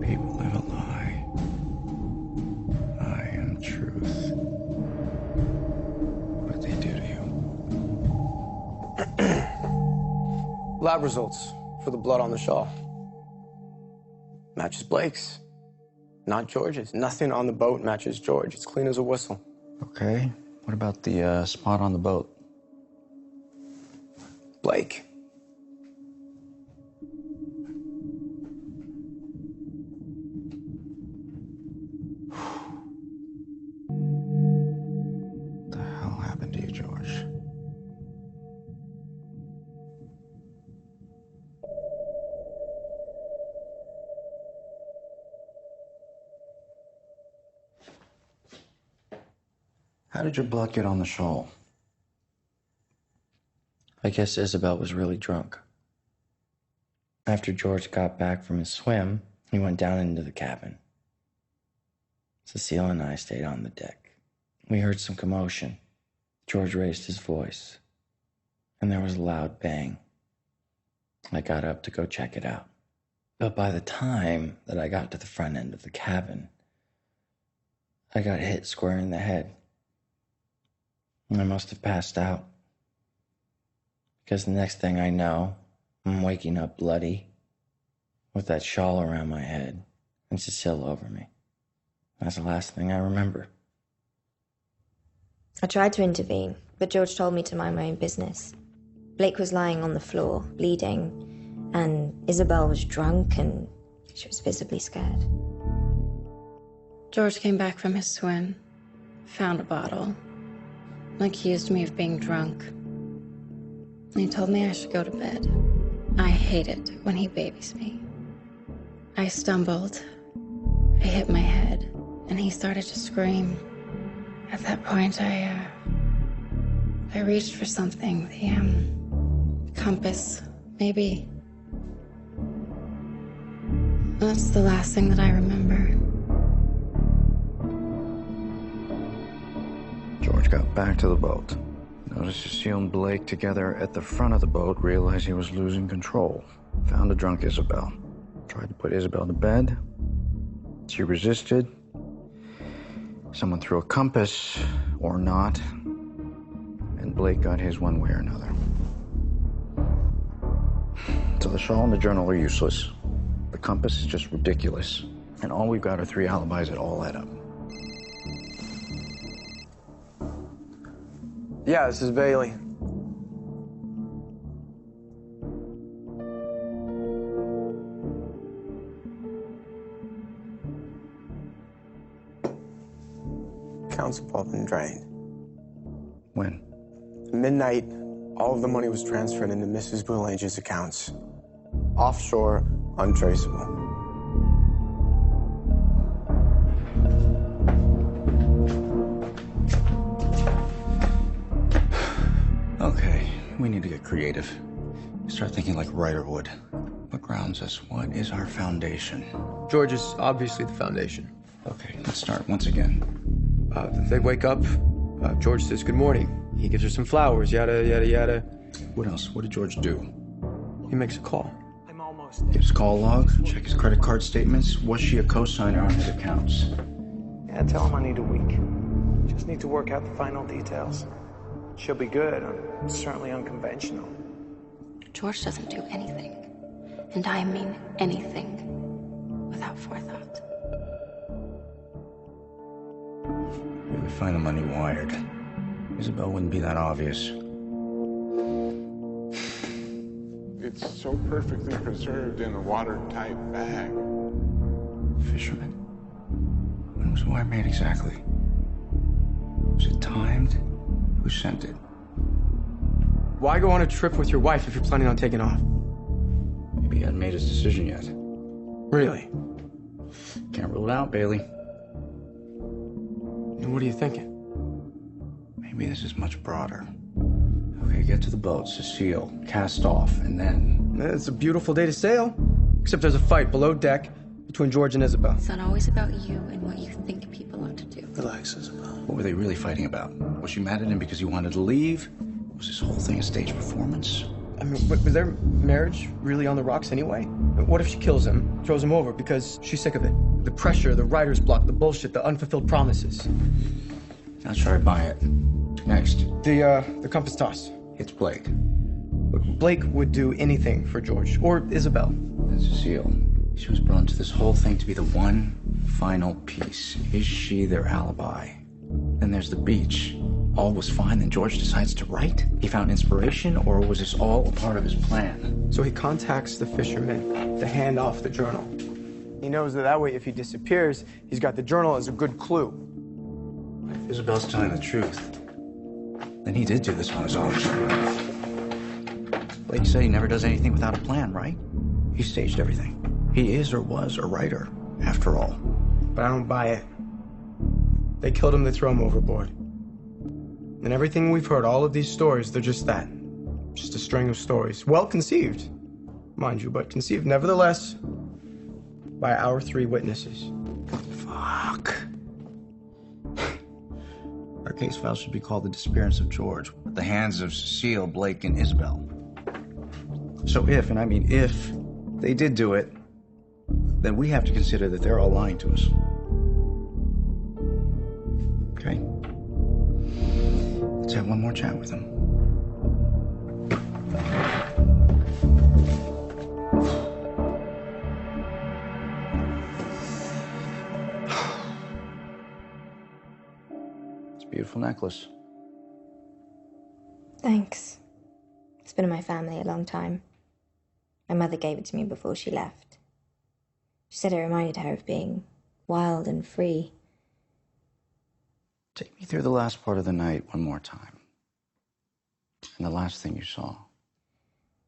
People live a lie. I am truth. What they do to you. Lab results for the blood on the shawl. Matches Blake's. Not George's. Nothing on the boat matches George. It's clean as a whistle. Okay. What about the spot on the boat? Blake. How did your blood get on the shawl? I guess Isabel was really drunk. After George got back from his swim, he went down into the cabin. Cecile and I stayed on the deck. We heard some commotion. George raised his voice, and there was a loud bang. I got up to go check it out. But by the time that I got to the front end of the cabin, I got hit square in the head. I must have passed out. Because the next thing I know, I'm waking up bloody, with that shawl around my head, and Cecile over me. That's the last thing I remember. I tried to intervene, but George told me to mind my own business. Blake was lying on the floor, bleeding, and Isabel was drunk and she was visibly scared. George came back from his swim, found a bottle, and accused me of being drunk. He told me I should go to bed. I hate it when he babies me. I stumbled, I hit my head, and he started to scream. At that point, I reached for something, the compass, maybe. That's the last thing that I remember. George got back to the boat. Noticed Cecile and Blake together at the front of the boat, realized he was losing control. Found a drunk Isabel. Tried to put Isabel to bed. She resisted. Someone threw a compass, or not, and Blake got his one way or another. So the shawl and the journal are useless. The compass is just ridiculous. And all we've got are 3 alibis that all add up. Yeah, this is Bailey. Accounts have all been drained. When? Midnight, all of the money was transferred into Mrs. Boulainger's accounts. Offshore, untraceable. Okay, we need to get creative. Start thinking like Ryder would. What grounds us? What is our foundation? George is obviously the foundation. Okay, let's start once again. They wake up, George says good morning. He gives her some flowers, yada, yada, yada. What else? What did George do? He makes a call. Gives call log, check his credit card statements. Was she a co-signer on his accounts? Yeah, tell him I need a week. Just need to work out the final details. She'll be good. Certainly unconventional. George doesn't do anything, and I mean anything, without forethought. Maybe find the money wired. Isabel wouldn't be that obvious. It's so perfectly preserved in a watertight bag. Fisherman? When was the wire made exactly? Was it timed? Who sent it? Why go on a trip with your wife if you're planning on taking off? Maybe he hadn't made his decision yet. Really? Can't rule it out, Bailey. And what are you thinking? Maybe this is much broader. Okay, get to the boat, Cecile, cast off, and then... It's a beautiful day to sail. Except there's a fight below deck between George and Isabel. It's not always about you and what you think people ought to do. Relax, Isabel. What were they really fighting about? Was she mad at him because he wanted to leave? Was this whole thing a stage performance? I mean, was their marriage really on the rocks anyway? What if she kills him, throws him over because she's sick of it? The pressure, the writer's block, the bullshit, the unfulfilled promises. Not sure I buy it. Next. The compass toss. It's Blake. Blake would do anything for George, or Isabel. And Cecile. She was brought into this whole thing to be the one final piece. Is she their alibi? Then there's the beach. All was fine, then George decides to write? He found inspiration, or was this all a part of his plan? So he contacts the fisherman to hand off the journal. He knows that way, if he disappears, he's got the journal as a good clue. If Isabel's telling the truth, then he did do this on his own. Blake said he never does anything without a plan, right? He staged everything. He is or was a writer, after all. But I don't buy it. They killed him, they throw him overboard. And everything we've heard, all of these stories, they're just that. Just a string of stories. Well conceived, mind you, but conceived nevertheless by our 3 witnesses. Fuck. Our case file should be called The Disappearance of George, at the hands of Cecile, Blake, and Isabel. So if, and I mean if, they did do it, then we have to consider that they're all lying to us. Okay? Let's have one more chat with them. It's a beautiful necklace. Thanks. It's been in my family a long time. My mother gave it to me before she left. She said it reminded her of being wild and free. Take me through the last part of the night one more time. And the last thing you saw.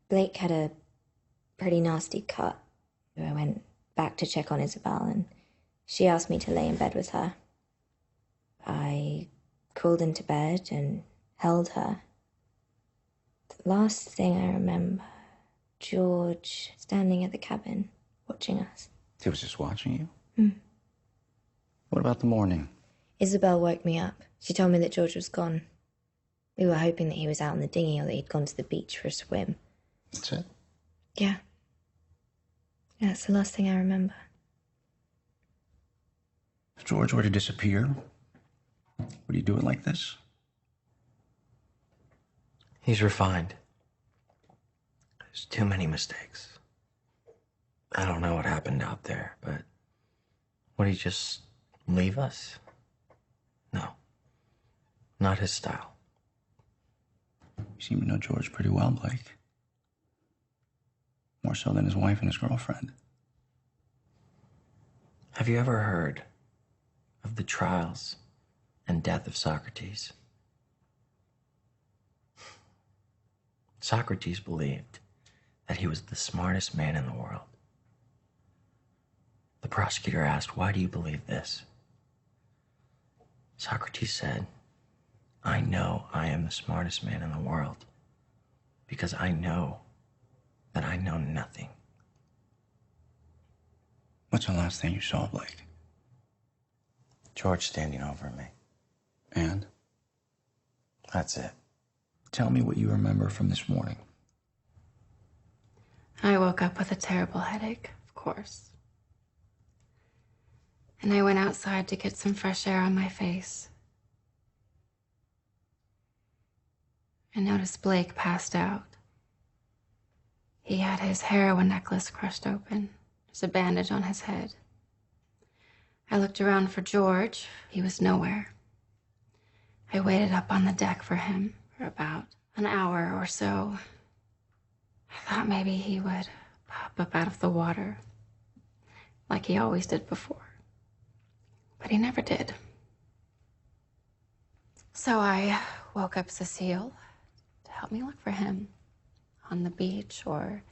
Blake had a pretty nasty cut. I went back to check on Isabel, and she asked me to lay in bed with her. I crawled into bed and held her. The last thing I remember, George standing at the cabin, watching us. He was just watching you? Hmm. What about the morning? Isabel woke me up. She told me that George was gone. We were hoping that he was out on the dinghy or that he'd gone to the beach for a swim. That's it? Yeah. Yeah, that's the last thing I remember. If George were to disappear, would he do it like this? He's refined. There's too many mistakes. I don't know what happened out there, but would he just leave us? No. Not his style. You seem to know George pretty well, Blake. More so than his wife and his girlfriend. Have you ever heard of the trials and death of Socrates? Socrates believed that he was the smartest man in the world. The prosecutor asked, "Why do you believe this?" Socrates said, "I know I am the smartest man in the world because I know that I know nothing." What's the last thing you saw, Blake? George standing over me. And? That's it. Tell me what you remember from this morning. I woke up with a terrible headache, of course. And I went outside to get some fresh air on my face. I noticed Blake passed out. He had his heroin necklace crushed open. There's a bandage on his head. I looked around for George. He was nowhere. I waited up on the deck for him for about an hour or so. I thought maybe he would pop up out of the water, like he always did before. But he never did. So I woke up Cecile to help me look for him on the beach or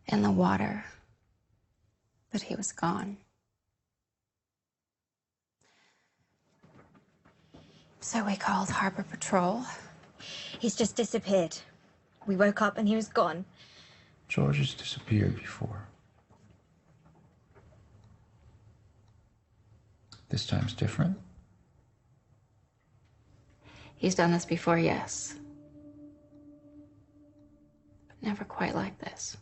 in the water. But he was gone. So we called Harbor Patrol. He's just disappeared. We woke up and he was gone. George has disappeared before. This time's different? He's done this before, yes. But never quite like this.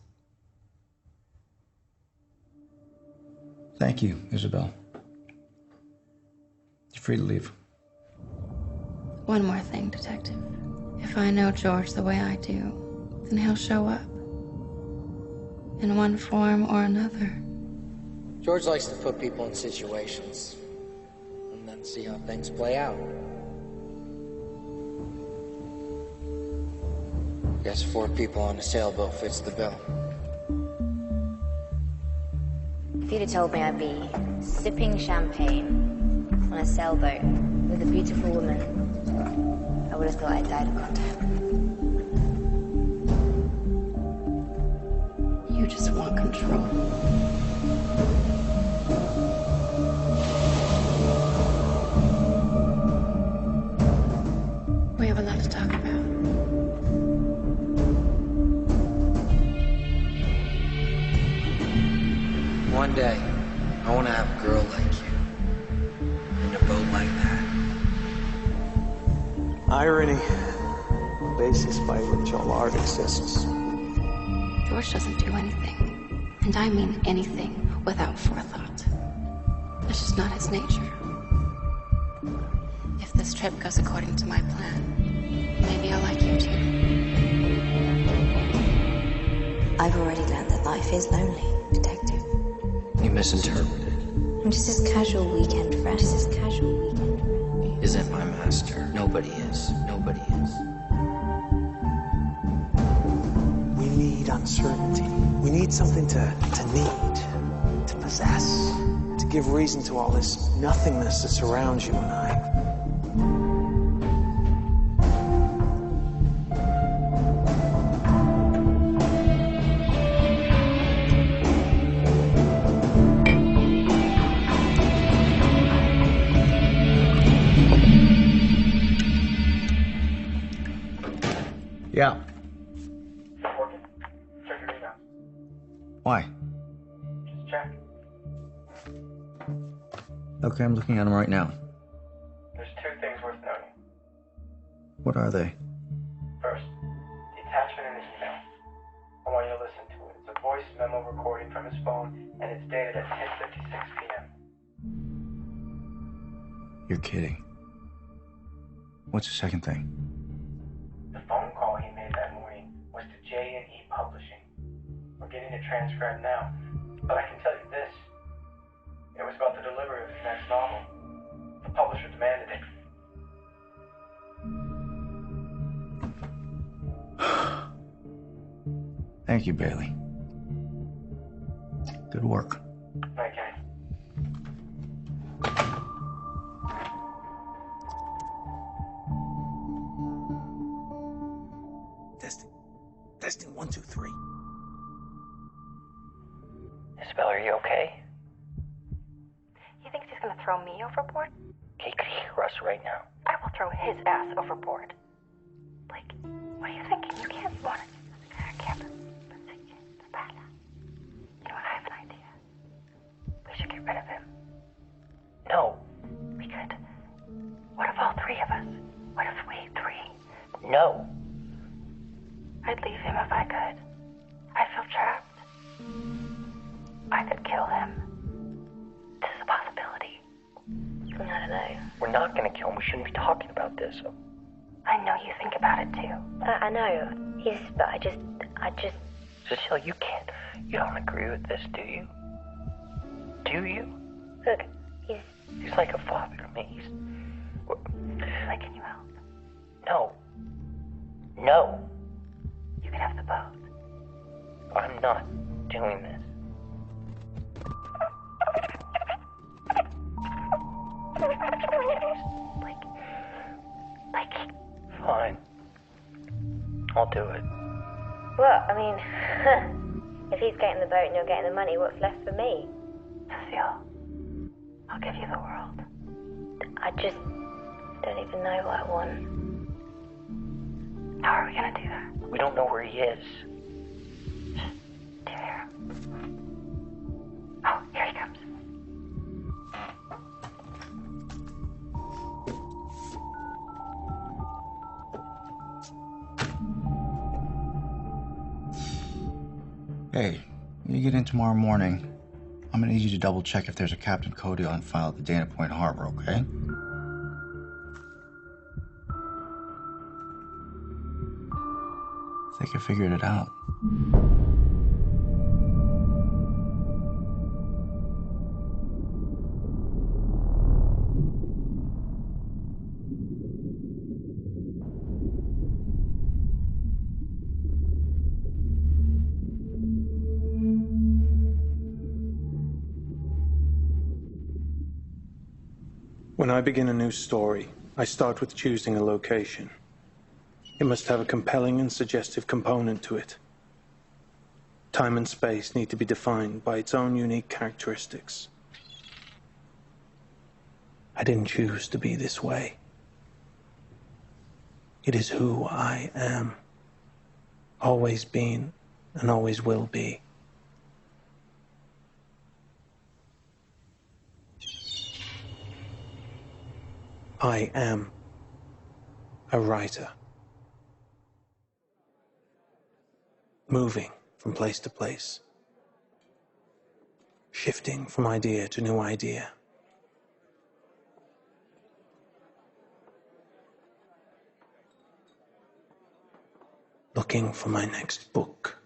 Thank you, Isabel. You're free to leave. One more thing, Detective. If I know George the way I do, then he'll show up. In one form or another. George likes to put people in situations and then see how things play out. Guess 4 people on a sailboat fits the bill. If you'd have told me I'd be sipping champagne on a sailboat with a beautiful woman, I would have thought I'd died of contact. You just want control. I want to have a girl like you. In a boat like that. Irony. The basis by which all art exists. George doesn't do anything. And I mean anything without forethought. It's just not his nature. If this trip goes according to my plan, maybe I'll like you too. I've already learned that life is lonely, Detective. You misinterpreted. I'm just his casual weekend friend. He isn't my master. Nobody is. Nobody is. We need uncertainty. We need something to need, to possess, to give reason to all this nothingness that surrounds you and I. Yeah. Check your email. Why? Just check. Okay, I'm looking at them right now. There's two things worth noting. What are they? First, the attachment in the email. I want you to listen to it. It's a voice memo recording from his phone, and it's dated at 10:56 p.m. You're kidding. What's the second thing? The phone call he made that morning was to J&E Publishing. We're getting it transcribed now, but I can tell you this. It was about the delivery of his next novel. The publisher demanded it. Thank you, Bailey. Good work. Okay. Testing 1, 2, 3. Isabel, are you okay? He thinks he's gonna throw me overboard? He could hear us right now. I will throw his ass overboard. Blake, what are you thinking? You can't want it. You know what? I have an idea. We should get rid of him. No. We could. What if all three of us? What if we three? No. I'd leave him if I could. I feel trapped. I could kill him. This is a possibility. I don't know. We're not gonna kill him. We shouldn't be talking about this. I know you think about it too. I know. But I just... Cecile, you can't. You don't agree with this, do you? Do you? Look, He's like a father to me. Like, can you help? No. No. You can have the boat. I'm not doing this. Like. Fine. I'll do it. Well, I mean, if he's getting the boat and you're getting the money, what's left for me? Cecile, I'll give you the world. I just don't even know what I want. How are we gonna do that? We don't know where he is. Do you hear him? Oh, here he comes. Hey, when you get in tomorrow morning, I'm gonna need you to double check if there's a Captain Cody on file at the Dana Point Harbor, okay? I think I figured it out. When I begin a new story, I start with choosing a location. It must have a compelling and suggestive component to it. Time and space need to be defined by its own unique characteristics. I didn't choose to be this way. It is who I am. Always been and always will be. I am a writer. Moving from place to place. Shifting from idea to new idea. Looking for my next book.